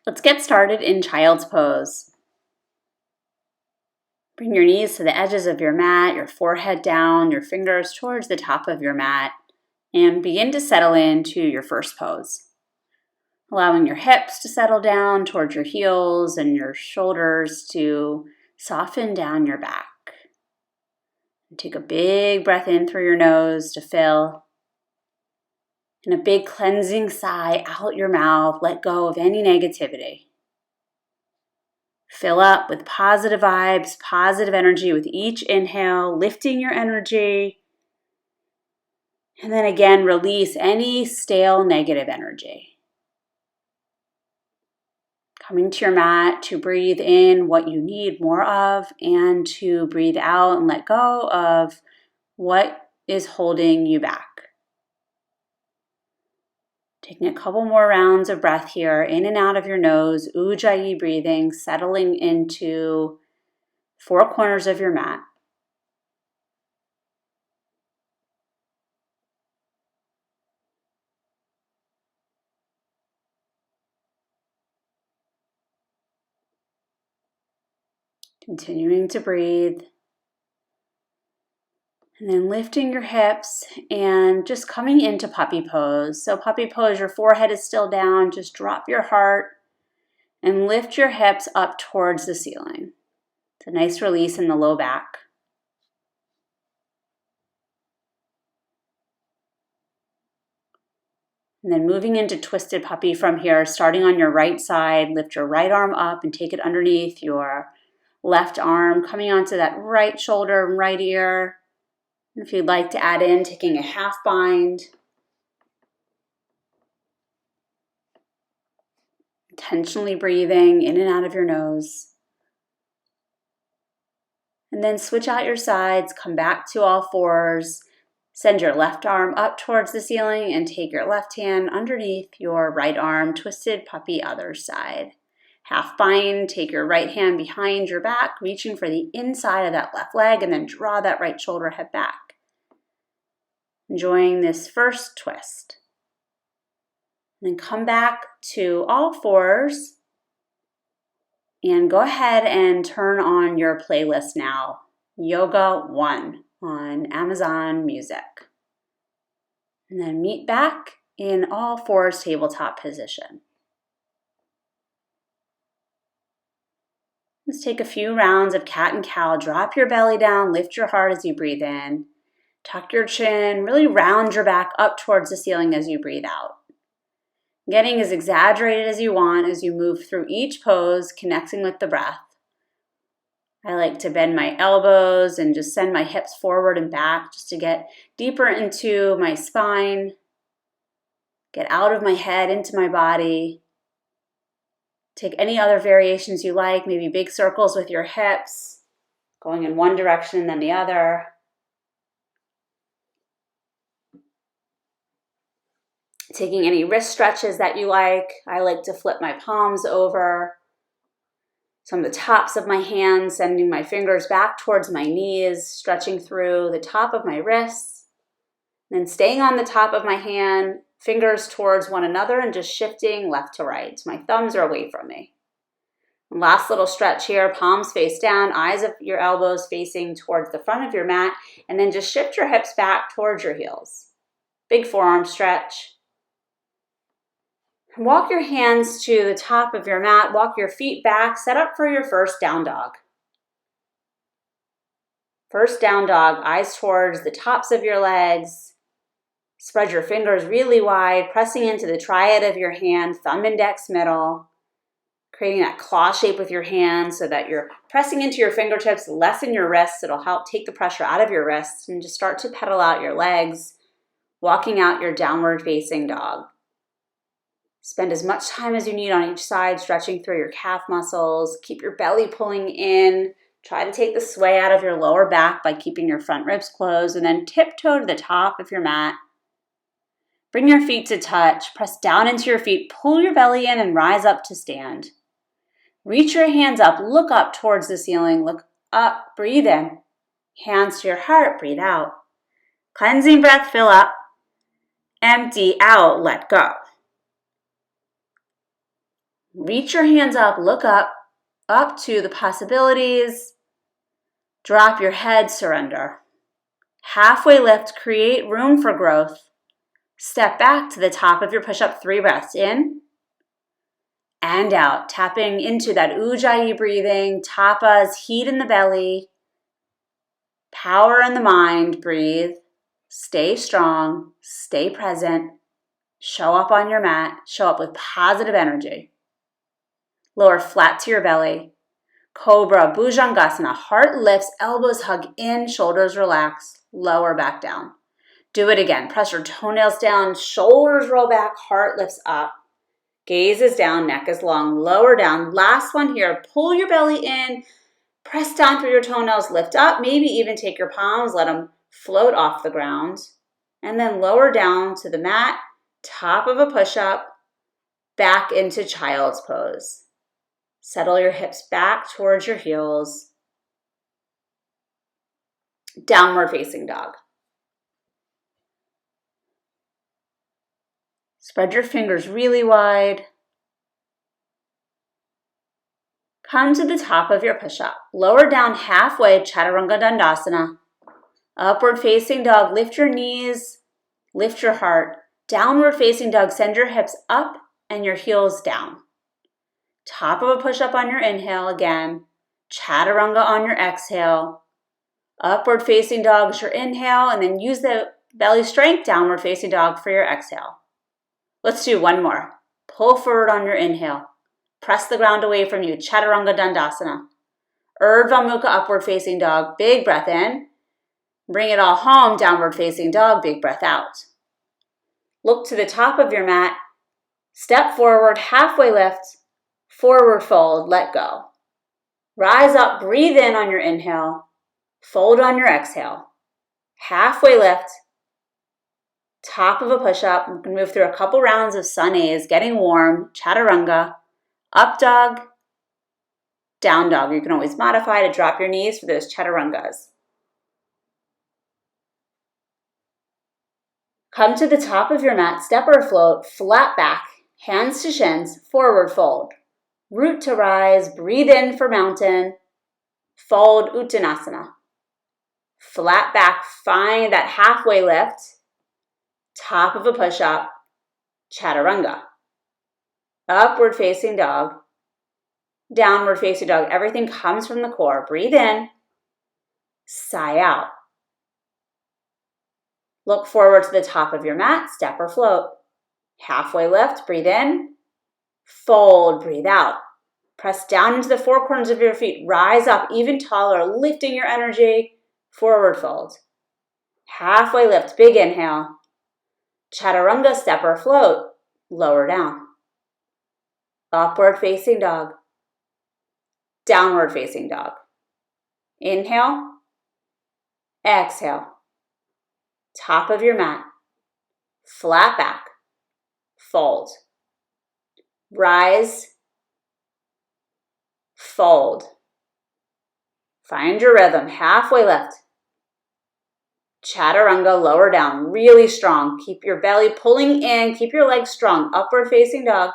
Let's get started in child's pose. Bring your knees to the edges of your mat, your forehead down, your fingers towards the top of your mat, and begin to settle into your first pose. Allowing your hips to settle down towards your heels and your shoulders to soften down your back. And take a big breath in through your nose to fill. And a big cleansing sigh out your mouth. Let go of any negativity. Fill up with positive vibes, positive energy with each inhale, lifting your energy. And then again, release any stale negative energy. Coming to your mat to breathe in what you need more of and to breathe out and let go of what is holding you back. Taking a couple more rounds of breath here, in and out of your nose, Ujjayi breathing, settling into four corners of your mat. Continuing to breathe. And then lifting your hips and just coming into puppy pose. So puppy pose, your forehead is still down. Just drop your heart and lift your hips up towards the ceiling. It's a nice release in the low back. And then moving into twisted puppy from here, starting on your right side, lift your right arm up and take it underneath your left arm, coming onto that right shoulder and right ear. And if you'd like to add in, taking a half bind. Intentionally breathing in and out of your nose. And then switch out your sides, come back to all fours. Send your left arm up towards the ceiling and take your left hand underneath your right arm, twisted puppy other side. Half bind, take your right hand behind your back, reaching for the inside of that left leg, and then draw that right shoulder head back. Enjoying this first twist. And then come back to all fours and go ahead and turn on your playlist now. Yoga 1 on Amazon Music. And then meet back in all fours tabletop position. Let's take a few rounds of cat and cow. Drop your belly down, lift your heart as you breathe in. Tuck your chin, really round your back up towards the ceiling as you breathe out. Getting as exaggerated as you want as you move through each pose, connecting with the breath. I like to bend my elbows and just send my hips forward and back just to get deeper into my spine. Get out of my head, into my body. Take any other variations you like, maybe big circles with your hips, going in one direction then the other. Taking any wrist stretches that you like. I like to flip my palms over. So on the tops of my hands, sending my fingers back towards my knees, stretching through the top of my wrists. Then staying on the top of my hand, fingers towards one another and just shifting left to right. My thumbs are away from me. Last little stretch here, palms face down, eyes of your elbows facing towards the front of your mat, and then just shift your hips back towards your heels. Big forearm stretch. Walk your hands to the top of your mat, walk your feet back, set up for your first down dog. First down dog, eyes towards the tops of your legs. Spread your fingers really wide, pressing into the triad of your hand, thumb, index, middle. Creating that claw shape with your hands so that you're pressing into your fingertips, lessen your wrists. It'll help take the pressure out of your wrists and just start to pedal out your legs, walking out your downward facing dog. Spend as much time as you need on each side, stretching through your calf muscles. Keep your belly pulling in. Try to take the sway out of your lower back by keeping your front ribs closed, and then tiptoe to the top of your mat. Bring your feet to touch. Press down into your feet. Pull your belly in and rise up to stand. Reach your hands up. Look up towards the ceiling. Look up. Breathe in. Hands to your heart. Breathe out. Cleansing breath. Fill up. Empty out. Let go. Reach your hands up, look up to the possibilities. Drop your head, surrender. Halfway lift, create room for growth. Step back to the top of your push-up, 3 breaths in and out, tapping into that Ujjayi breathing, tapas, heat in the belly, power in the mind, breathe, stay strong, stay present, show up on your mat, show up with positive energy. Lower flat to your belly, Cobra, Bhujangasana, heart lifts, elbows hug in, shoulders relax, lower back down. Do it again, press your toenails down, shoulders roll back, heart lifts up. Gaze is down, neck is long, lower down. Last one here, pull your belly in, press down through your toenails, lift up, maybe even take your palms, let them float off the ground. And then lower down to the mat, top of a push-up, back into child's pose. Settle your hips back towards your heels. Downward facing dog. Spread your fingers really wide. Come to the top of your push-up. Lower down halfway, Chaturanga Dandasana. Upward facing dog, lift your knees, lift your heart. Downward facing dog, send your hips up and your heels down. Top of a push-up on your inhale again. Chaturanga on your exhale. Upward facing dog is your inhale, and then use the belly strength, downward facing dog for your exhale. Let's do one more. Pull forward on your inhale. Press the ground away from you, Chaturanga Dandasana. Urdhva Mukha, upward facing dog, big breath in. Bring it all home, downward facing dog, big breath out. Look to the top of your mat. Step forward, halfway lift, forward fold, let go. Rise up, breathe in on your inhale, fold on your exhale. Halfway lift, top of a push-up. We can move through a couple rounds of sun A's, getting warm, Chaturanga, up dog, down dog. You can always modify to drop your knees for those Chaturangas. Come to the top of your mat, step or float, flat back, hands to shins, forward fold. Root to rise, breathe in for mountain, fold Uttanasana. Flat back, find that halfway lift, top of a push-up, Chaturanga. Upward facing dog, downward facing dog. Everything comes from the core. Breathe in, sigh out. Look forward to the top of your mat, step or float. Halfway lift, breathe in, fold, breathe out. Press down into the four corners of your feet. Rise up even taller, lifting your energy, forward fold. Halfway lift, big inhale. Chaturanga, step or float, lower down. Upward facing dog, downward facing dog. Inhale, exhale. Top of your mat, flat back, fold. Rise, fold. Find your rhythm, halfway lift. Chaturanga, lower down, really strong. Keep your belly pulling in, keep your legs strong. Upward facing dog,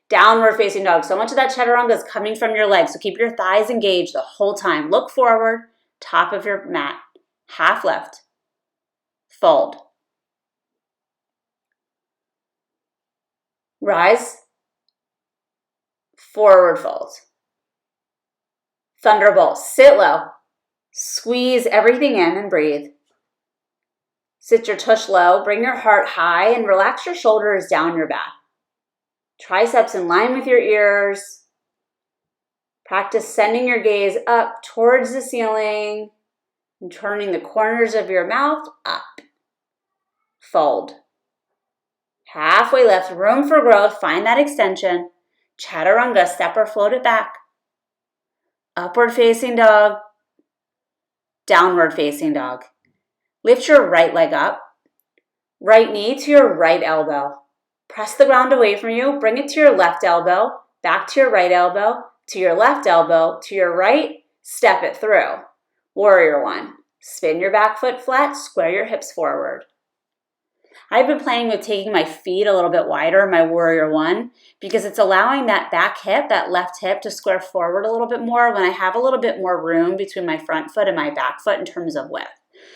downward facing dog. So much of that Chaturanga is coming from your legs, so keep your thighs engaged the whole time. Look forward, top of your mat, half lift, fold. Rise, forward fold. Thunderbolt, sit low. Squeeze everything in and breathe. Sit your tush low, bring your heart high, and relax your shoulders down your back. Triceps in line with your ears. Practice sending your gaze up towards the ceiling and turning the corners of your mouth up. Fold. Halfway lift, room for growth. Find that extension. Chaturanga, step or float it back. Upward facing dog. Downward facing dog. Lift your right leg up. Right knee to your right elbow. Press the ground away from you. Bring it to your left elbow. Back to your right elbow. To your left elbow. To your right. Step it through. Warrior one. Spin your back foot flat. Square your hips forward. I've been playing with taking my feet a little bit wider in my Warrior One because it's allowing that back hip, that left hip, to square forward a little bit more when I have a little bit more room between my front foot and my back foot in terms of width.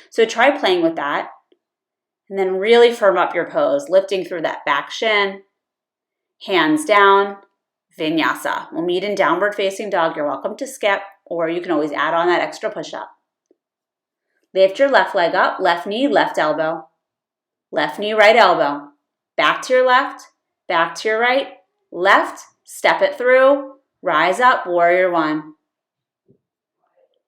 So try playing with that. And then really firm up your pose, lifting through that back shin, hands down, vinyasa. We'll meet in downward facing dog. You're welcome to skip, or you can always add on that extra push-up. Lift your left leg up, left knee, left elbow. Left knee, right elbow. Back to your left, back to your right, left, step it through, rise up, Warrior One.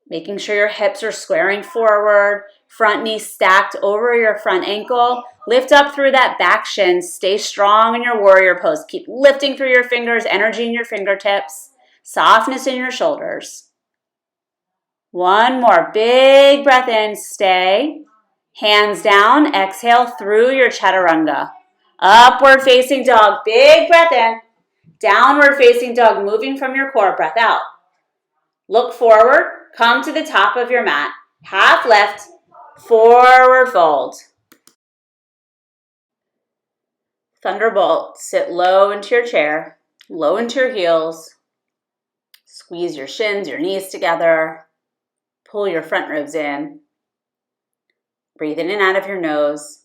Making sure your hips are squaring forward, front knee stacked over your front ankle. Lift up through that back shin. Stay strong in your warrior pose. Keep lifting through your fingers, energy in your fingertips, softness in your shoulders. One more big breath in, stay. Hands down, exhale through your chaturanga. Upward facing dog, big breath in. Downward facing dog, moving from your core, breath out. Look forward, come to the top of your mat. Half lift, forward fold. Thunderbolt, sit low into your chair, low into your heels. Squeeze your shins, your knees together. Pull your front ribs in. Breathe in and out of your nose.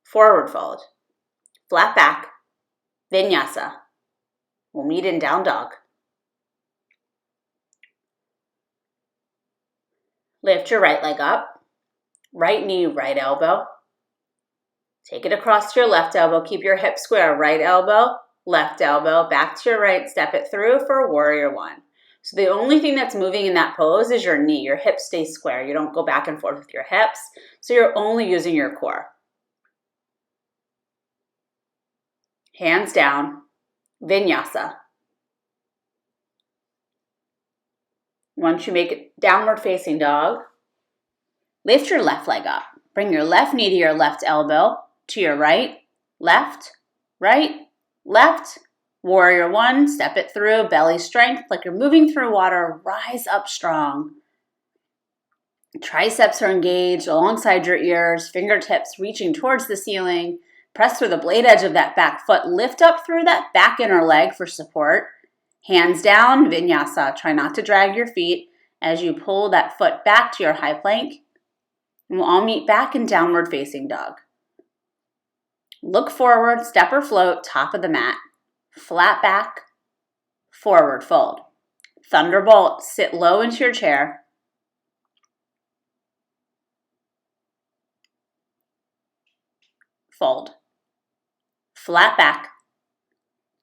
Forward fold. Flat back. Vinyasa. We'll meet in down dog. Lift your right leg up. Right knee, right elbow. Take it across to your left elbow. Keep your hip square. Right elbow, left elbow. Back to your right. Step it through for Warrior One. So the only thing that's moving in that pose is your knee. Your hips stay square. You don't go back and forth with your hips. So you're only using your core. Hands down. Vinyasa. Once you make it downward facing dog, lift your left leg up. Bring your left knee to your left elbow, to your right, left, left. Warrior One, step it through, belly strength, like you're moving through water, rise up strong. Triceps are engaged alongside your ears, fingertips reaching towards the ceiling. Press through the blade edge of that back foot, lift up through that back inner leg for support. Hands down, vinyasa. Try not to drag your feet as you pull that foot back to your high plank. And we'll all meet back in downward facing dog. Look forward, step or float, top of the mat. Flat back, forward fold. Thunderbolt, sit low into your chair. Fold. Flat back,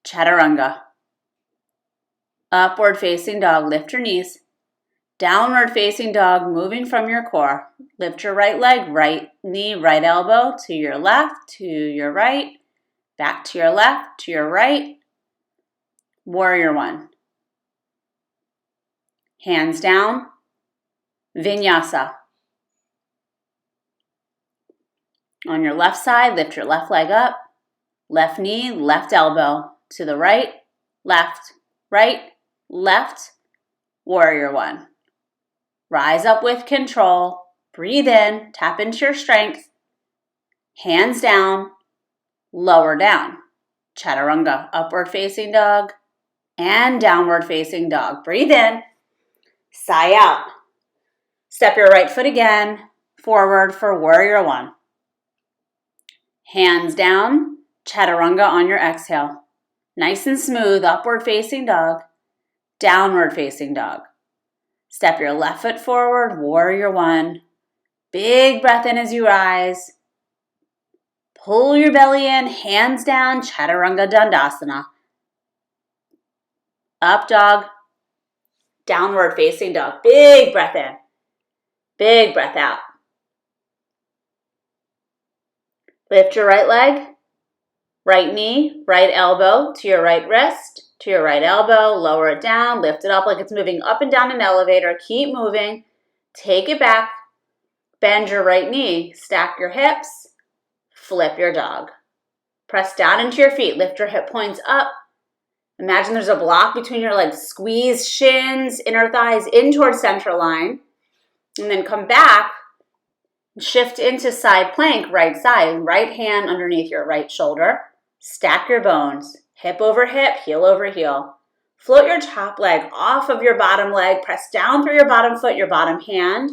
chaturanga. Upward facing dog, lift your knees. Downward facing dog, moving from your core. Lift your right leg, right knee, right elbow to your left, to your right, back to your left, to your right. Warrior One. Hands down, vinyasa. On your left side, lift your left leg up, left knee, left elbow to the right, left, Warrior One. Rise up with control. Breathe in, tap into your strength. Hands down, lower down. Chaturanga, upward facing dog and downward facing dog. Breathe in, sigh out. Step your right foot again, forward for Warrior One. Hands down, chaturanga on your exhale. Nice and smooth, upward facing dog, downward facing dog. Step your left foot forward, Warrior One. Big breath in as you rise. Pull your belly in, hands down, Chaturanga Dandasana. Up dog, downward facing dog. Big breath in, big breath out. Lift your right leg, right knee, right elbow to your right wrist, to your right elbow. Lower it down, lift it up like it's moving up and down an elevator. Keep moving. Take it back. Bend your right knee. Stack your hips. Flip your dog. Press down into your feet. Lift your hip points up. Imagine there's a block between your legs. Squeeze shins, inner thighs in towards center line. And then come back. Shift into side plank, right side, right hand underneath your right shoulder. Stack your bones, hip over hip, heel over heel. Float your top leg off of your bottom leg, press down through your bottom foot, your bottom hand.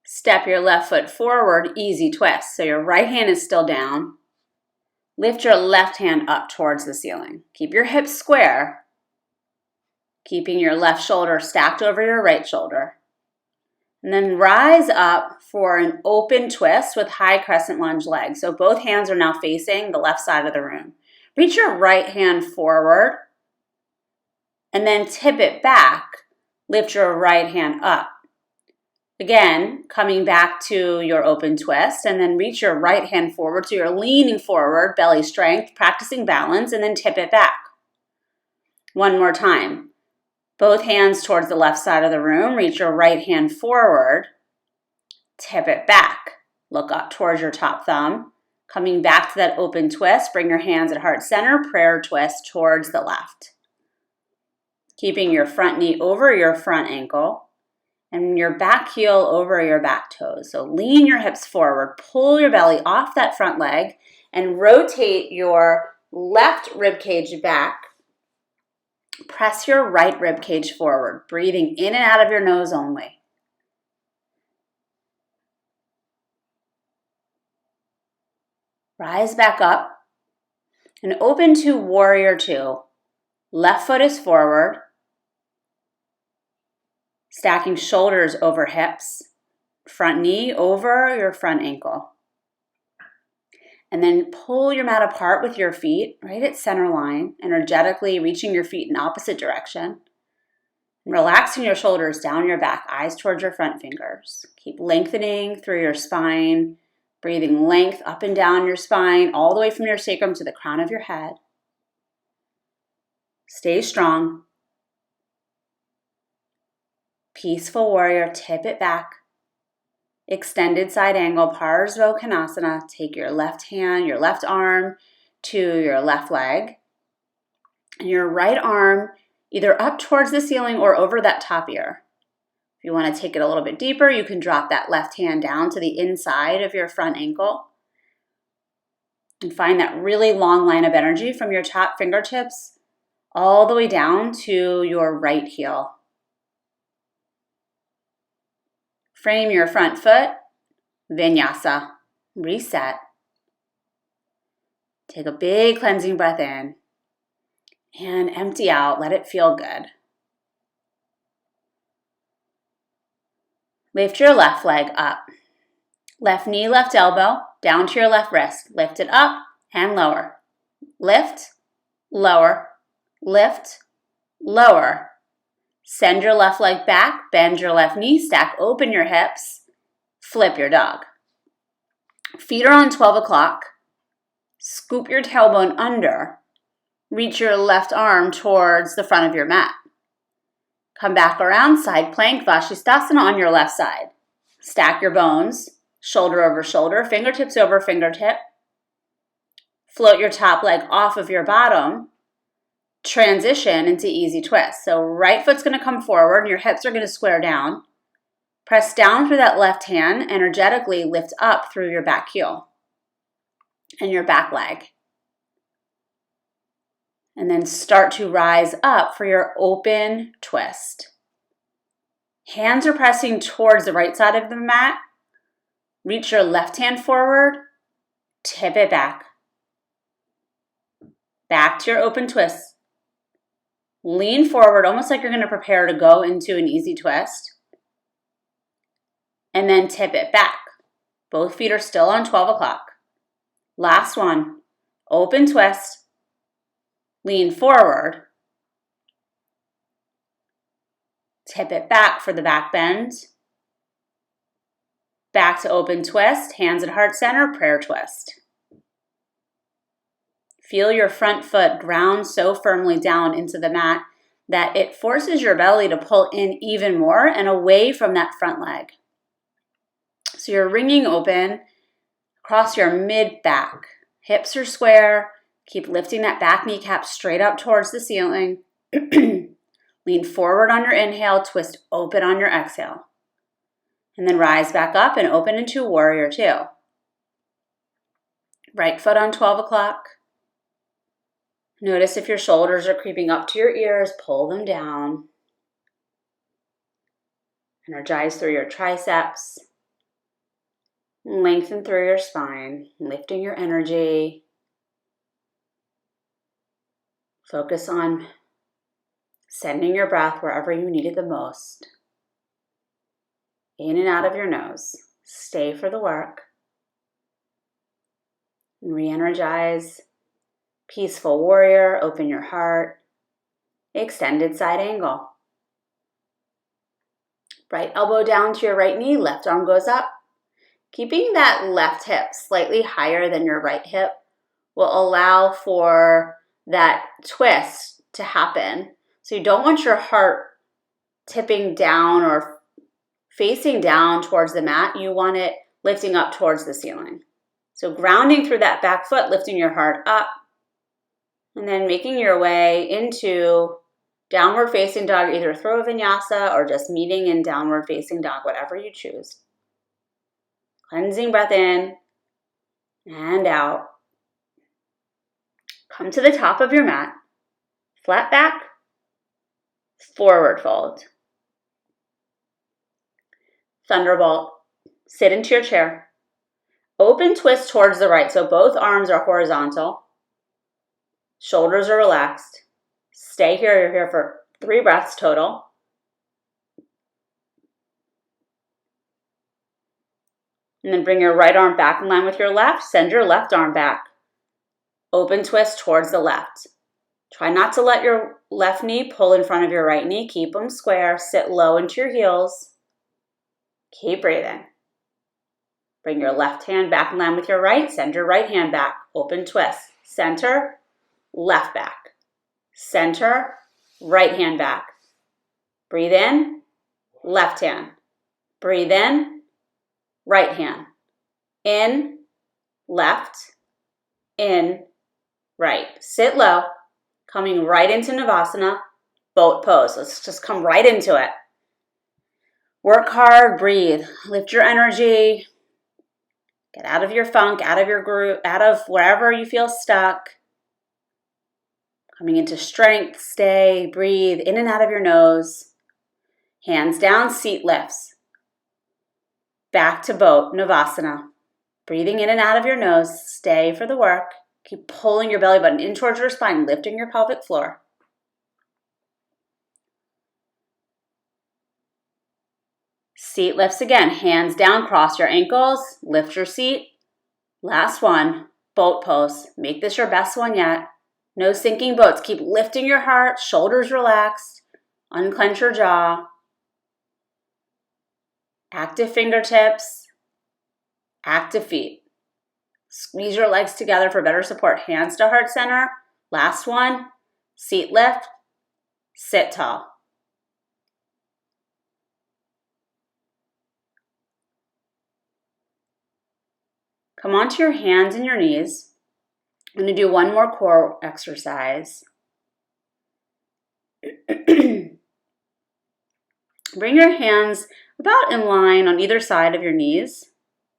Step your left foot forward, easy twist. So your right hand is still down. Lift your left hand up towards the ceiling. Keep your hips square, keeping your left shoulder stacked over your right shoulder. And then rise up for an open twist with high crescent lunge legs. So both hands are now facing the left side of the room. Reach your right hand forward and then tip it back. Lift your right hand up. Again, coming back to your open twist, and then reach your right hand forward. So you're leaning forward, belly strength, practicing balance, and then tip it back. One more time. Both hands towards the left side of the room. Reach your right hand forward. Tip it back. Look up towards your top thumb. Coming back to that open twist, bring your hands at heart center, prayer twist towards the left. Keeping your front knee over your front ankle and your back heel over your back toes. So lean your hips forward, pull your belly off that front leg, and rotate your left rib cage back. Press your right rib cage forward, breathing in and out of your nose only. Rise back up and open to warrior two. Left foot is forward, stacking shoulders over hips, front knee over your front ankle. And then pull your mat apart with your feet right at center line, energetically reaching your feet in opposite direction. And relaxing your shoulders down your back, eyes towards your front fingers. Keep lengthening through your spine, breathing length up and down your spine, all the way from your sacrum to the crown of your head. Stay strong. Peaceful warrior, tip it back. Extended side angle, Parsva Konasana. Take your left hand, your left arm to your left leg. And your right arm either up towards the ceiling or over that top ear. If you want to take it a little bit deeper, you can drop that left hand down to the inside of your front ankle. And find that really long line of energy from your top fingertips all the way down to your right heel. Frame your front foot, vinyasa, reset. Take a big cleansing breath in and empty out, let it feel good. Lift your left leg up. Left knee, left elbow, down to your left wrist. Lift it up and lower. Lift, lower, lift, lower. Send your left leg back, bend your left knee, stack open your hips, flip your dog. Feet are on 12 o'clock. Scoop your tailbone under. Reach your left arm towards the front of your mat. Come back around, side plank, Vashisthasana on your left side. Stack your bones, shoulder over shoulder, fingertips over fingertip. Float your top leg off of your bottom. Transition into easy twist. So right foot's going to come forward and your hips are going to square down. Press down through that left hand, energetically lift up through your back heel and your back leg. And then start to rise up for your open twist. Hands are pressing towards the right side of the mat. Reach your left hand forward, tip it back. Back to your open twist. Lean forward, almost like you're going to prepare to go into an easy twist. And then tip it back. Both feet are still on 12 o'clock. Last one. Open twist. Lean forward. Tip it back for the back bend. Back to open twist. Hands at heart center. Prayer twist. Feel your front foot ground so firmly down into the mat that it forces your belly to pull in even more and away from that front leg. So you're ringing open across your mid-back. Hips are square. Keep lifting that back kneecap straight up towards the ceiling. Lean forward on your inhale, twist open on your exhale. And then rise back up and open into Warrior Two. Right foot on 12 o'clock. Notice if your shoulders are creeping up to your ears, pull them down. Energize through your triceps. Lengthen through your spine, lifting your energy. Focus on sending your breath wherever you need it the most. In and out of your nose. Stay for the work. Re-energize. Peaceful warrior, open your heart. Extended side angle. Right elbow down to your right knee, left arm goes up. Keeping that left hip slightly higher than your right hip will allow for that twist to happen. So you don't want your heart tipping down or facing down towards the mat. You want it lifting up towards the ceiling. So grounding through that back foot, lifting your heart up, and then making your way into downward facing dog, either throw vinyasa or just meeting in downward facing dog, whatever you choose. Cleansing breath in and out. Come to the top of your mat. Flat back, forward fold. Thunderbolt. Sit into your chair. Open twist towards the right, so both arms are horizontal. Shoulders are relaxed. Stay here. You're here for 3 breaths total. And then bring your right arm back in line with your left. Send your left arm back. Open twist towards the left. Try not to let your left knee pull in front of your right knee. Keep them square. Sit low into your heels. Keep breathing. Bring your left hand back in line with your right. Send your right hand back. Open twist. Center, left back. Center, right hand back. Breathe in, left hand. Breathe in, right hand. In, left, in, right. Sit low, coming right into Navasana, boat pose. Let's just come right into it. Work hard, breathe. Lift your energy. Get out of your funk, out of your groove, out of wherever you feel stuck. Coming into strength, stay, breathe in and out of your nose. Hands down, seat lifts. Back to boat, Navasana. Breathing in and out of your nose, stay for the work. Keep pulling your belly button in towards your spine, lifting your pelvic floor. Seat lifts again, hands down, cross your ankles, lift your seat. Last one, boat pose. Make this your best one yet. No sinking boats. Keep lifting your heart, shoulders relaxed, unclench your jaw. Active fingertips, active feet. Squeeze your legs together for better support. Hands to heart center. Last one, seat lift, sit tall. Come onto your hands and your knees. I'm going to do one more core exercise. Bring your hands about in line on either side of your knees,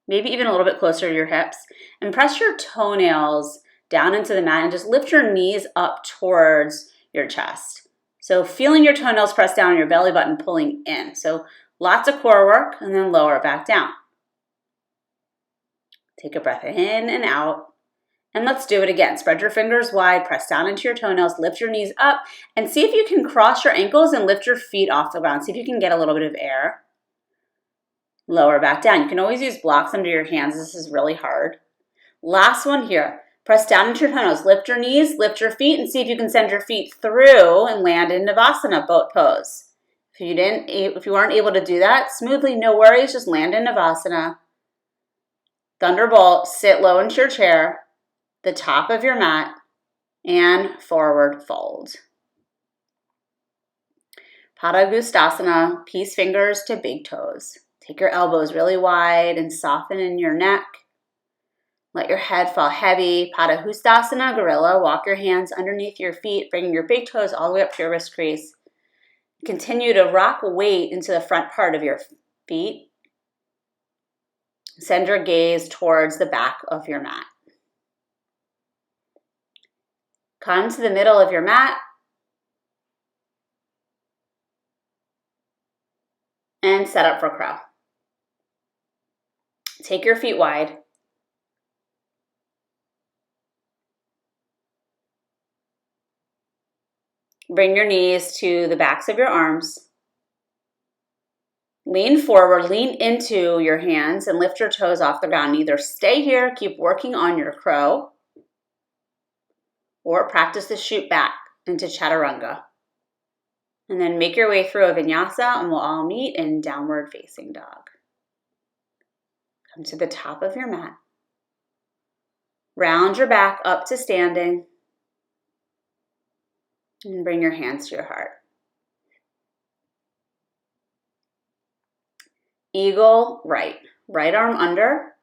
maybe even a little bit closer to your hips, and press your toenails down into the mat and just lift your knees up towards your chest. So feeling your toenails press down on your belly button, pulling in. So lots of core work, and then lower it back down. Take a breath in and out. And let's do it again. Spread your fingers wide, press down into your toenails, lift your knees up, and see if you can cross your ankles and lift your feet off the ground. See if you can get a little bit of air. Lower back down. You can always use blocks under your hands. This is really hard. Last one here. Press down into your toenails, lift your knees, lift your feet, and see if you can send your feet through and land in Navasana, boat pose. If you aren't able to do that smoothly, no worries, just land in Navasana. Thunderbolt, sit low into your chair, the top of your mat, and forward fold. Padangusthasana, peace fingers to big toes. Take your elbows really wide and soften in your neck. Let your head fall heavy. Padangusthasana, gorilla. Walk your hands underneath your feet, bringing your big toes all the way up to your wrist crease. Continue to rock weight into the front part of your feet. Send your gaze towards the back of your mat. Come to the middle of your mat and set up for crow. Take your feet wide. Bring your knees to the backs of your arms. Lean forward, lean into your hands, and lift your toes off the ground. Either stay here, keep working on your crow, or practice the shoot back into chaturanga. And then make your way through a vinyasa, and we'll all meet in downward facing dog. Come to the top of your mat. Round your back up to standing. And bring your hands to your heart. Eagle right. Right arm under,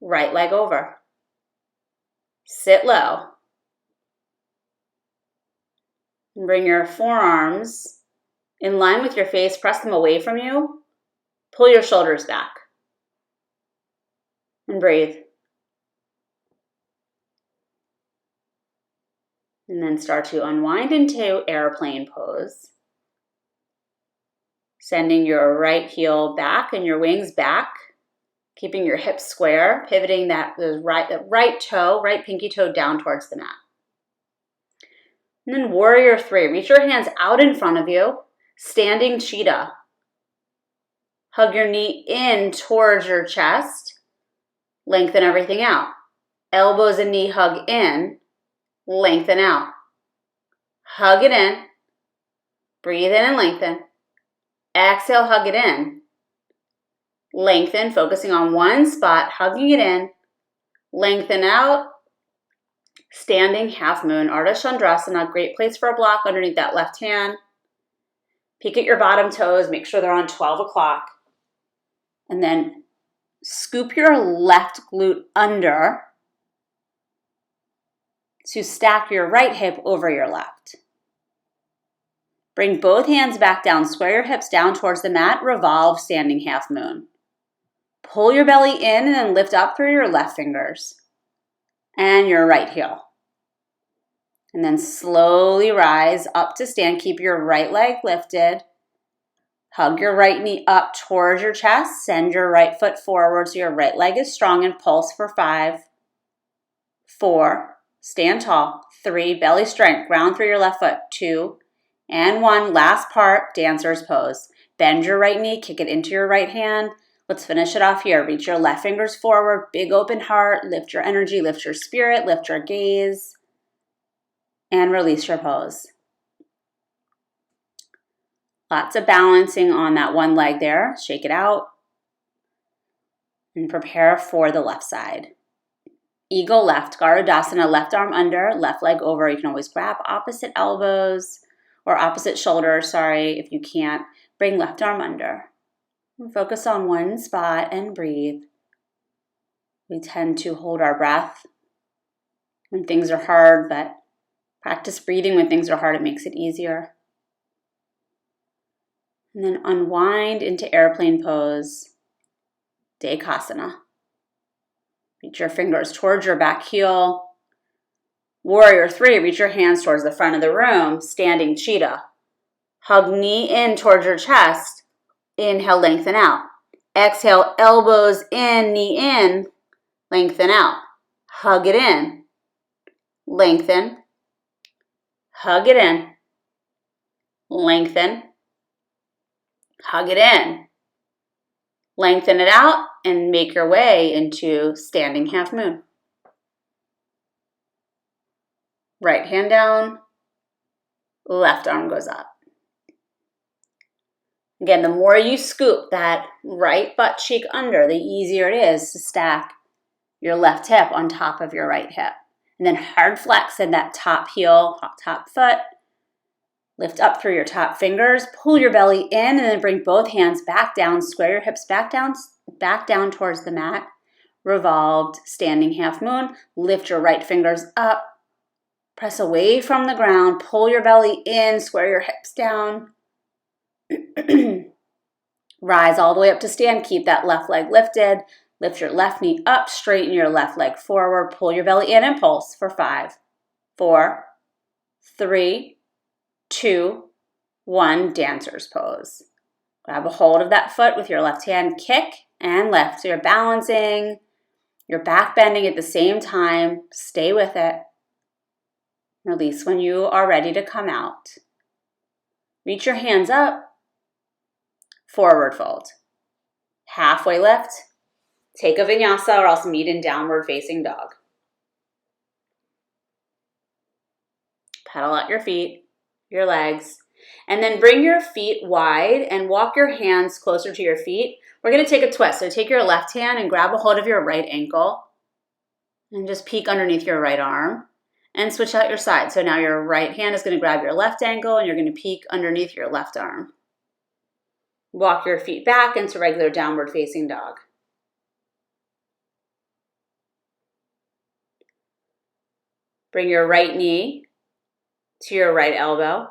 right leg over. Sit low. And bring your forearms in line with your face. Press them away from you. Pull your shoulders back. And breathe. And then start to unwind into airplane pose. Sending your right heel back and your wings back. Keeping your hips square. Pivoting that right toe, right pinky toe down towards the mat. And then warrior three. Reach your hands out in front of you. Standing cheetah. Hug your knee in towards your chest. Lengthen everything out. Elbows and knee hug in. Lengthen out. Hug it in. Breathe in and lengthen. Exhale, hug it in. Lengthen, focusing on one spot, hugging it in. Lengthen out. Standing half moon, Ardha Chandrasana. Great place for a block underneath that left hand. Peek at your bottom toes. Make sure they're on 12 o'clock. And then scoop your left glute under to stack your right hip over your left. Bring both hands back down. Square your hips down towards the mat. Revolve, standing half moon. Pull your belly in and then lift up through your left fingers and your right heel. And then slowly rise up to stand. Keep your right leg lifted. Hug your right knee up towards your chest. Send your right foot forward so your right leg is strong, and pulse for 5, 4, stand tall, 3, belly strength, ground through your left foot, 2, and 1. Last part, dancer's pose. Bend your right knee, kick it into your right hand. Let's finish it off here. Reach your left fingers forward, big open heart, lift your energy, lift your spirit, lift your gaze, and release your pose. Lots of balancing on that one leg there. Shake it out and prepare for the left side. Eagle left, Garudasana, left arm under, left leg over. You can always grab opposite elbows or opposite shoulders, if you can't. Bring left arm under. And focus on one spot and breathe. We tend to hold our breath when things are hard, but practice breathing when things are hard. It makes it easier. And then unwind into airplane pose, Dekasana. Reach your fingers towards your back heel. Warrior three, reach your hands towards the front of the room, standing cheetah. Hug knee in towards your chest. Inhale, lengthen out. Exhale, elbows in, knee in, lengthen out. Hug it in. Lengthen. Hug it in. Lengthen. Hug it in. Lengthen it out and make your way into standing half moon. Right hand down, left arm goes up. Again, the more you scoop that right butt cheek under, the easier it is to stack your left hip on top of your right hip. And then hard flex in that top heel, top foot. Lift up through your top fingers, pull your belly in, and then bring both hands back down. Square your hips back down towards the mat. Revolved, standing half moon. Lift your right fingers up. Press away from the ground. Pull your belly in. Square your hips down. Rise all the way up to stand. Keep that left leg lifted. Lift your left knee up, straighten your left leg forward, pull your belly in and pulse for 5, 4, 3, 2, 1, dancer's pose. Grab a hold of that foot with your left hand, kick and lift. So you're balancing, you're back bending at the same time. Stay with it. Release when you are ready to come out. Reach your hands up, forward fold. Halfway lift, take a vinyasa or else meet in downward facing dog. Pedal out your feet, your legs, and then bring your feet wide and walk your hands closer to your feet. We're going to take a twist. So take your left hand and grab a hold of your right ankle and just peek underneath your right arm and switch out your side. So now your right hand is going to grab your left ankle and you're going to peek underneath your left arm. Walk your feet back into regular downward facing dog. Bring your right knee to your right elbow.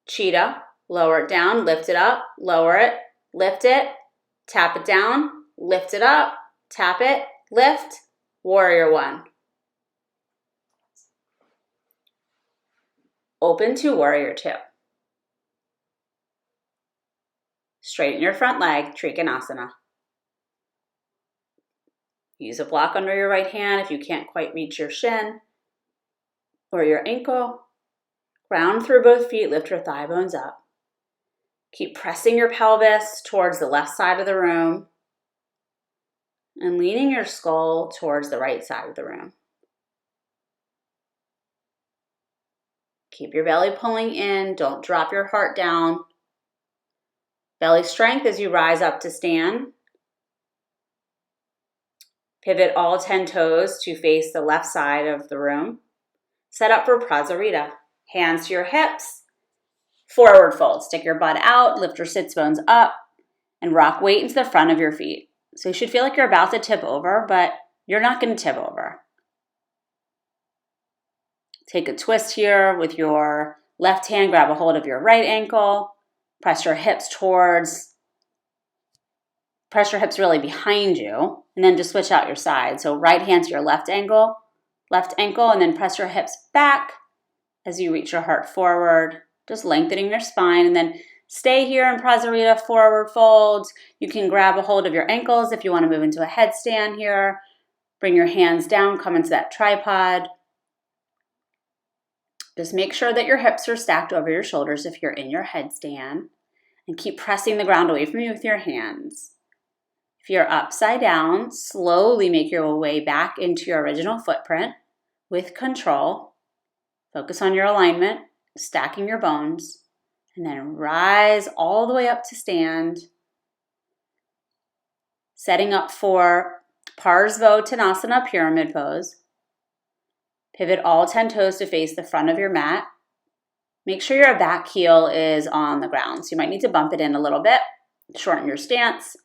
Cheetah, lower it down, lift it up, lower it, lift it, tap it down, lift it up, tap it, lift, warrior 1. Open to warrior 2. Straighten your front leg, Trikonasana. Use a block under your right hand if you can't quite reach your shin or your ankle. Ground through both feet, lift your thigh bones up. Keep pressing your pelvis towards the left side of the room and leaning your skull towards the right side of the room. Keep your belly pulling in, don't drop your heart down. Belly strength as you rise up to stand. Pivot all 10 toes to face the left side of the room. Set up for Prasarita. Hands to your hips, forward fold. Stick your butt out, lift your sits bones up, and rock weight into the front of your feet. So you should feel like you're about to tip over, but you're not going to tip over. Take a twist here with your left hand, grab a hold of your right ankle, press your hips really behind you, and then just switch out your side. So right hand to your left ankle, and then press your hips back as you reach your heart forward, just lengthening your spine, and then stay here in Prasarita, forward folds. You can grab a hold of your ankles if you want to move into a headstand here. Bring your hands down, come into that tripod. Just make sure that your hips are stacked over your shoulders if you're in your headstand, and keep pressing the ground away from you with your hands. If you're upside down, slowly make your way back into your original footprint with control. Focus on your alignment, stacking your bones, and then rise all the way up to stand. Setting up for Parsvottanasana, pyramid pose. Pivot all 10 toes to face the front of your mat. Make sure your back heel is on the ground. So you might need to bump it in a little bit. Shorten your stance.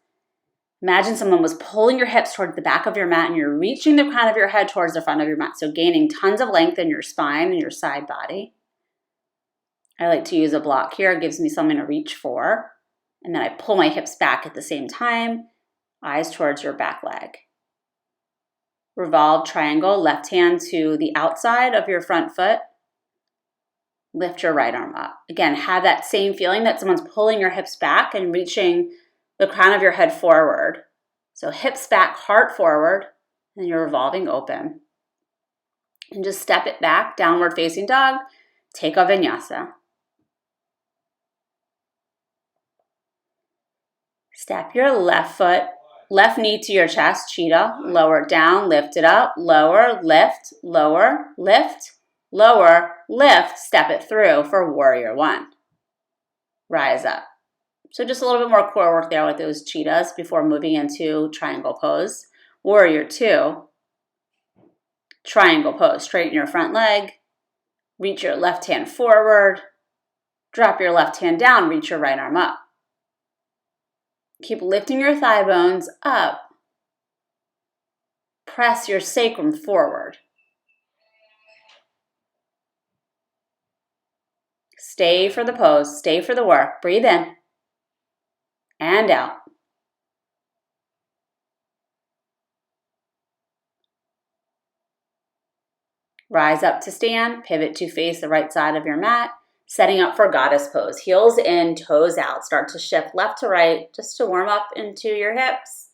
Imagine someone was pulling your hips towards the back of your mat and you're reaching the crown of your head towards the front of your mat. So gaining tons of length in your spine and your side body. I like to use a block here. It gives me something to reach for. And then I pull my hips back at the same time. Eyes towards your back leg. Revolve triangle, left hand to the outside of your front foot. Lift your right arm up. Again, have that same feeling that someone's pulling your hips back and reaching the crown of your head forward. So hips back, heart forward, and you're revolving open. And just step it back, downward facing dog, take a vinyasa. Step your left knee to your chest, cheetah, lower it down, lift it up, lower, lift, lower, lift, lower, lift, step it through for warrior 1. Rise up. So just a little bit more core work there with those cheetahs before moving into triangle pose. Warrior 2, triangle pose. Straighten your front leg, reach your left hand forward, drop your left hand down, reach your right arm up. Keep lifting your thigh bones up. Press your sacrum forward. Stay for the pose, stay for the work. Breathe in and out. Rise up to stand, pivot to face the right side of your mat, setting up for goddess pose. Heels in, toes out. Start to shift left to right just to warm up into your hips.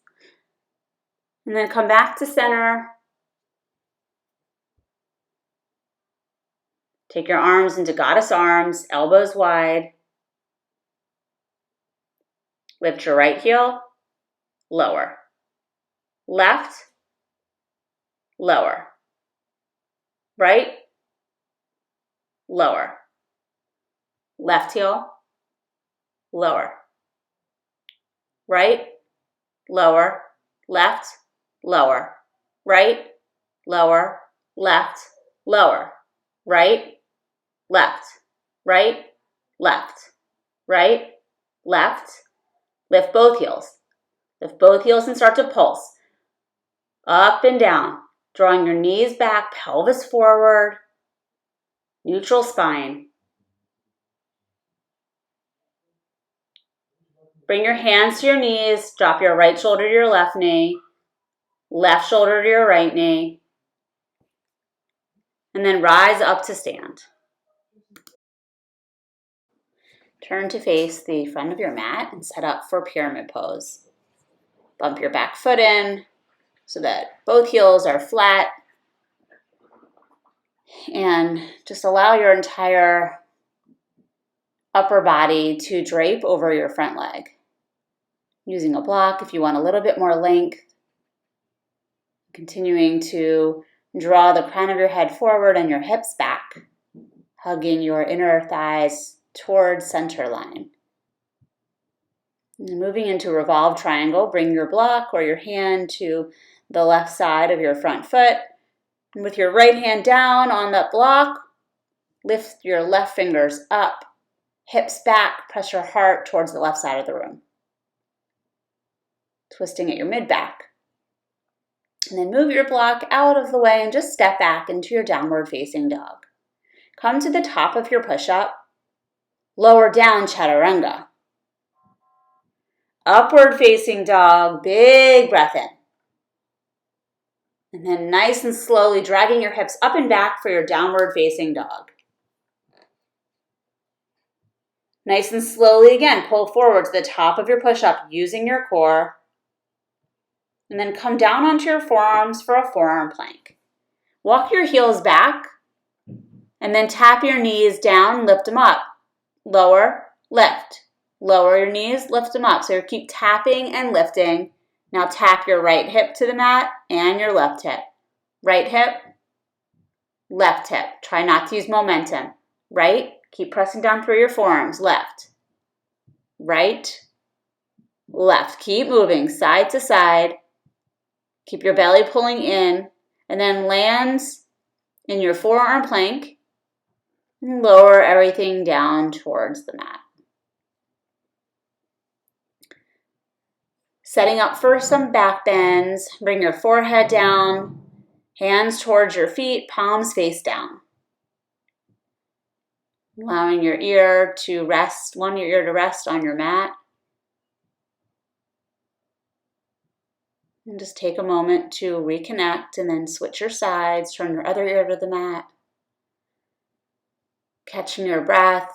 And then come back to center. Take your arms into goddess arms, elbows wide. Lift your right heel, lower. Left, lower. Right, lower. Left heel, lower. Right, lower. Left, lower. Right, lower. Left, lower. Right, left. Right, left. Right, left. Lift both heels. Lift both heels and start to pulse. Up and down, drawing your knees back, pelvis forward, neutral spine. Bring your hands to your knees, drop your right shoulder to your left knee, left shoulder to your right knee, and then rise up to stand. Turn to face the front of your mat and set up for pyramid pose. Bump your back foot in so that both heels are flat. And just allow your entire upper body to drape over your front leg. Using a block if you want a little bit more length. Continuing to draw the crown of your head forward and your hips back, hugging your inner thighs towards center line. And moving into revolved triangle, bring your block or your hand to the left side of your front foot. And with your right hand down on that block, lift your left fingers up, hips back, press your heart towards the left side of the room. Twisting at your mid-back. And then move your block out of the way and just step back into your downward facing dog. Come to the top of your push-up. Lower down chaturanga. Upward facing dog, big breath in. And then nice and slowly dragging your hips up and back for your downward facing dog. Nice and slowly again, pull forward to the top of your push-up using your core. And then come down onto your forearms for a forearm plank. Walk your heels back and then tap your knees down, lift them up. Lower, lift. Lower your knees, lift them up. So you keep tapping and lifting. Now tap your right hip to the mat and your left hip. Right hip, left hip. Try not to use momentum. Right, keep pressing down through your forearms. Left, right, left. Keep moving side to side. Keep your belly pulling in and then lands in your forearm plank and lower everything down towards the mat. Setting up for some back bends. Bring your forehead down, hands towards your feet, palms face down. Allowing your ear to rest, one ear to rest on your mat. And just take a moment to reconnect and then switch your sides, turn your other ear to the mat. Catching your breath.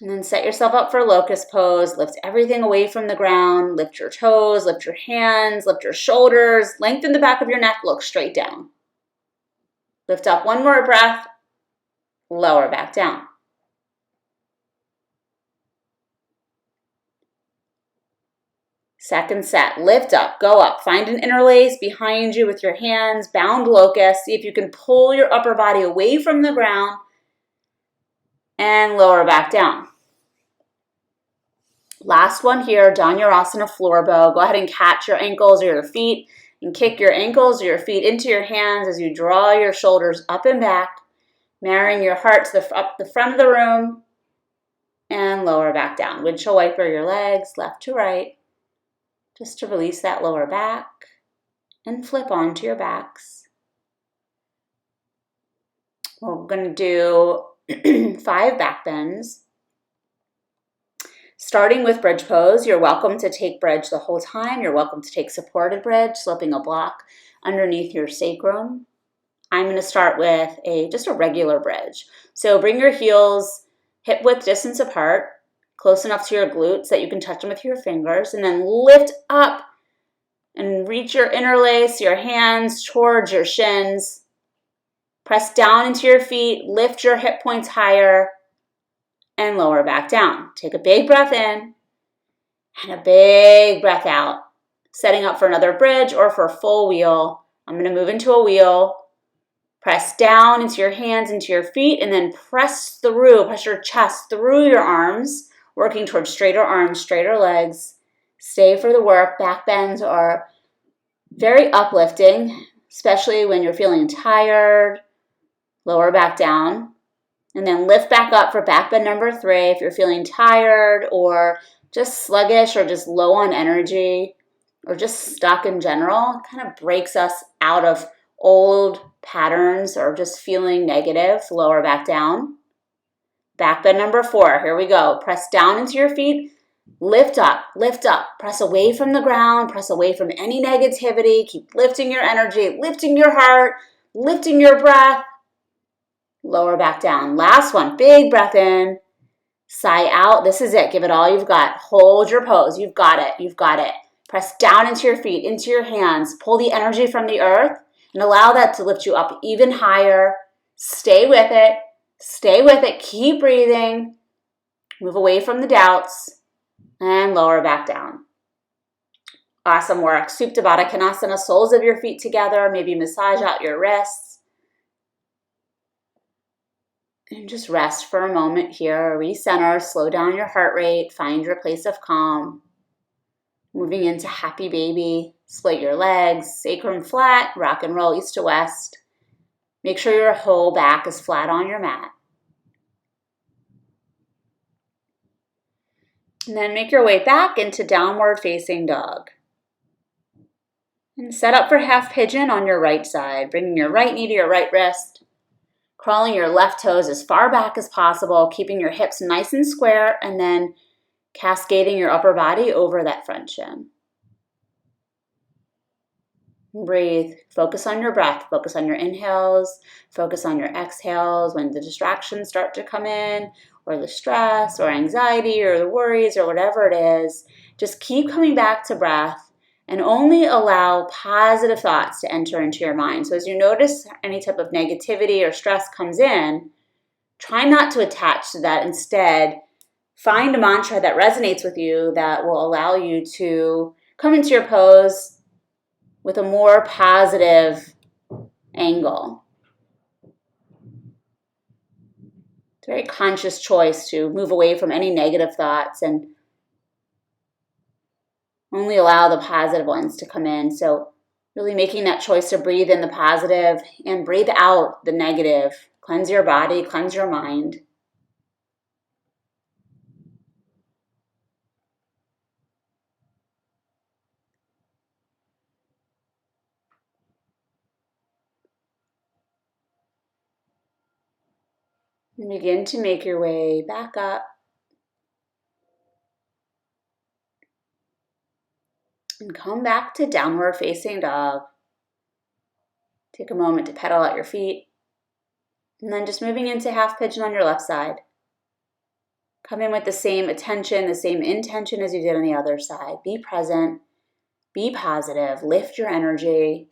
And then set yourself up for locust pose. Lift everything away from the ground. Lift your toes, lift your hands, lift your shoulders. Lengthen the back of your neck, look straight down. Lift up one more breath. Lower back down. Second set, lift up, go up. Find an interlace behind you with your hands, bound locust. See if you can pull your upper body away from the ground and lower back down. Last one here, Dhanurasana floor bow. Go ahead and catch your ankles or your feet and kick your ankles or your feet into your hands as you draw your shoulders up and back, marrying your heart to up the front of the room and lower back down. Windshield wiper your legs left to right, just to release that lower back and flip onto your backs. We're going to do 5 back bends. Starting with bridge pose, you're welcome to take bridge the whole time. You're welcome to take supported bridge, slipping a block underneath your sacrum. I'm going to start with just a regular bridge. So bring your heels hip width distance apart, close enough to your glutes that you can touch them with your fingers, and then lift up and reach your interlace, your hands towards your shins. Press down into your feet, lift your hip points higher, and lower back down. Take a big breath in and a big breath out. Setting up for another bridge or for a full wheel. I'm going to move into a wheel. Press down into your hands, into your feet, and then press your chest through your arms, working towards straighter arms, straighter legs. Stay for the work. Back bends are very uplifting, especially when you're feeling tired. Lower back down. And then lift back up for back bend number 3 if you're feeling tired or just sluggish or just low on energy or just stuck in general. It kind of breaks us out of old patterns or just feeling negative. Lower back down. Back bend number 4. Here we go. Press down into your feet. Lift up, lift up. Press away from the ground. Press away from any negativity. Keep lifting your energy, lifting your heart, lifting your breath. Lower back down. Last one. Big breath in. Sigh out. This is it. Give it all you've got. Hold your pose. You've got it. You've got it. Press down into your feet, into your hands. Pull the energy from the earth and allow that to lift you up even higher. Stay with it. Stay with it. Keep breathing. Move away from the doubts and lower back down. Awesome work. Supta Baddha Konasana. Soles of your feet together. Maybe massage out your wrists. And just rest for a moment here. Recenter, slow down your heart rate, find your place of calm. Moving into happy baby, split your legs, sacrum flat, rock and roll east to west. Make sure your whole back is flat on your mat. And then make your way back into downward facing dog. And set up for half pigeon on your right side, bringing your right knee to your right wrist. Crawling your left toes as far back as possible, keeping your hips nice and square, and then cascading your upper body over that front shin. Breathe. Focus on your breath. Focus on your inhales. Focus on your exhales. When the distractions start to come in, or the stress, or anxiety, or the worries, or whatever it is, just keep coming back to breath. And only allow positive thoughts to enter into your mind. So as you notice any type of negativity or stress comes in, try not to attach to that. Instead, find a mantra that resonates with you that will allow you to come into your pose with a more positive angle. It's a very conscious choice to move away from any negative thoughts and only allow the positive ones to come in. So really making that choice to breathe in the positive and breathe out the negative. Cleanse your body, cleanse your mind. And begin to make your way back up. And come back to downward facing dog. Take a moment to pedal out your feet. And then just moving into half pigeon on your left side. Come in with the same attention, the same intention as you did on the other side. Be present. Be positive. Lift your energy.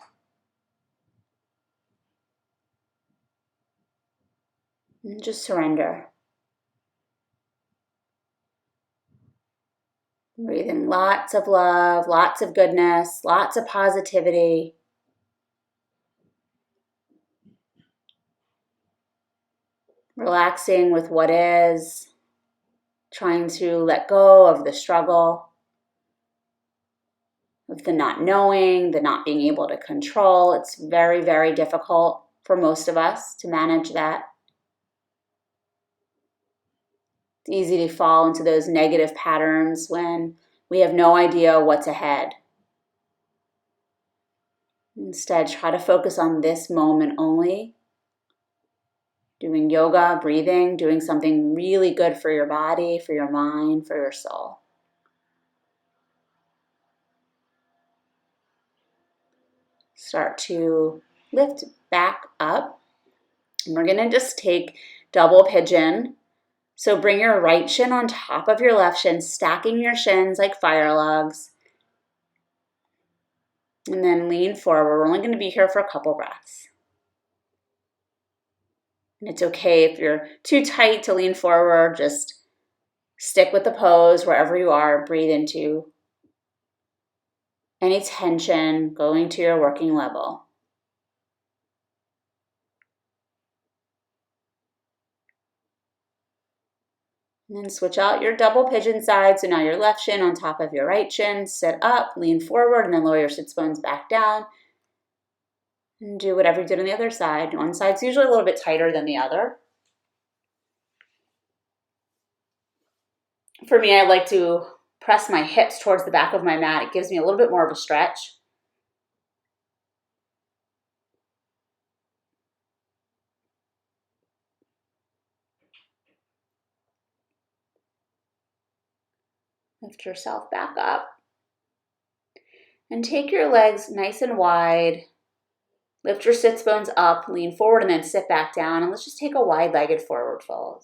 And just surrender. Breathe in lots of love, lots of goodness, lots of positivity. Relaxing with what is, trying to let go of the struggle, of the not knowing, the not being able to control. It's very, very difficult for most of us to manage that. It's easy to fall into those negative patterns when we have no idea what's ahead. Instead, try to focus on this moment only. Doing yoga, breathing, doing something really good for your body, for your mind, for your soul. Start to lift back up. And we're going to just take double pigeon. So bring your right shin on top of your left shin, stacking your shins like fire logs. And then lean forward. We're only going to be here for a couple breaths. And it's okay if you're too tight to lean forward, just stick with the pose wherever you are. Breathe into any tension going to your working level. And then switch out your double pigeon side. So now your left shin on top of your right shin. Sit up, lean forward, and then lower your sits bones back down. And do whatever you did on the other side. One side's usually a little bit tighter than the other. For me, I like to press my hips towards the back of my mat. It gives me a little bit more of a stretch. Lift yourself back up. And take your legs nice and wide. Lift your sits bones up, lean forward, and then sit back down. And let's just take a wide-legged forward fold.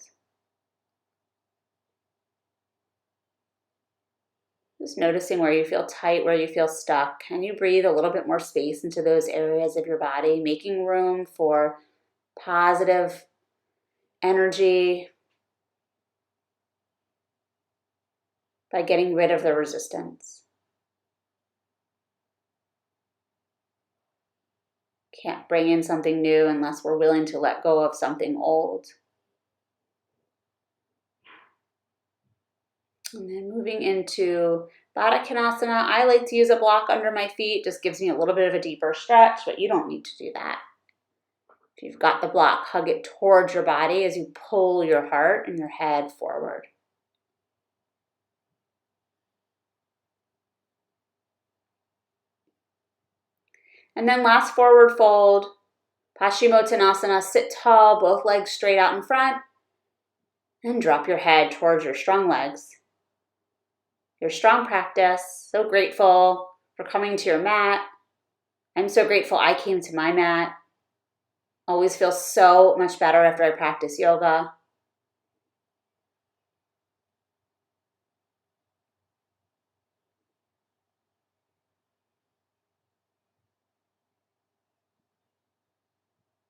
Just noticing where you feel tight, where you feel stuck. Can you breathe a little bit more space into those areas of your body, making room for positive energy by getting rid of the resistance? Can't bring in something new unless we're willing to let go of something old. And then moving into Baddha Konasana, I like to use a block under my feet. Just gives me a little bit of a deeper stretch, but you don't need to do that. If you've got the block, hug it towards your body as you pull your heart and your head forward. And then last forward fold, Paschimottanasana, sit tall, both legs straight out in front, and drop your head towards your strong legs. Your strong practice, so grateful for coming to your mat. I'm so grateful I came to my mat. Always feel so much better after I practice yoga.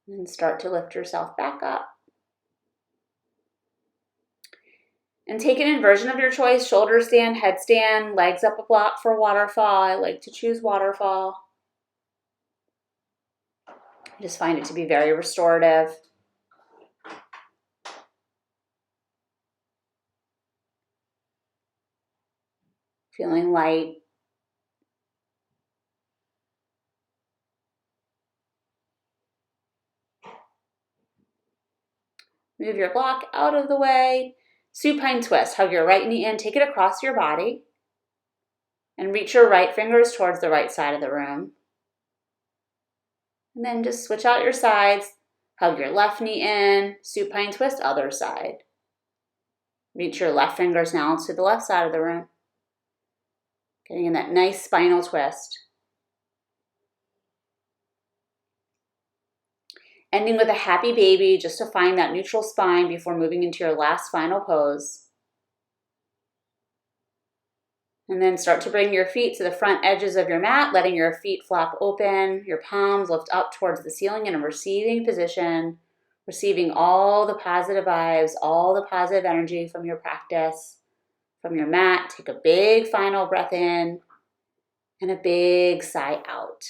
And start to lift yourself back up. And take an inversion of your choice, shoulder stand, headstand, legs up a block for waterfall. I like to choose waterfall. I just find it to be very restorative. Feeling light. Move your block out of the way. Supine twist. Hug your right knee in. Take it across your body. And reach your right fingers towards the right side of the room. And then just switch out your sides. Hug your left knee in. Supine twist, other side. Reach your left fingers now to the left side of the room. Getting in that nice spinal twist. Ending with a happy baby, just to find that neutral spine before moving into your last final pose. And then start to bring your feet to the front edges of your mat, letting your feet flap open, your palms lift up towards the ceiling in a receiving position, receiving all the positive vibes, all the positive energy from your practice, from your mat. Take a big final breath in and a big sigh out.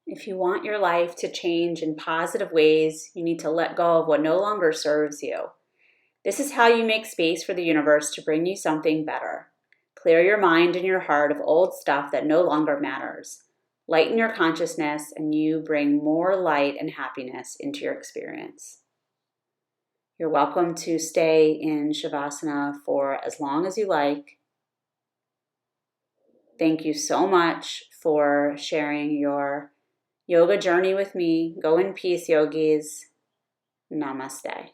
If you want your life to change in positive ways, you need to let go of what no longer serves you. This is how you make space for the universe to bring you something better. Clear your mind and your heart of old stuff that no longer matters. Lighten your consciousness, and you bring more light and happiness into your experience. You're welcome to stay in Shavasana for as long as you like. Thank you so much for sharing your yoga journey with me. Go in peace, yogis. Namaste.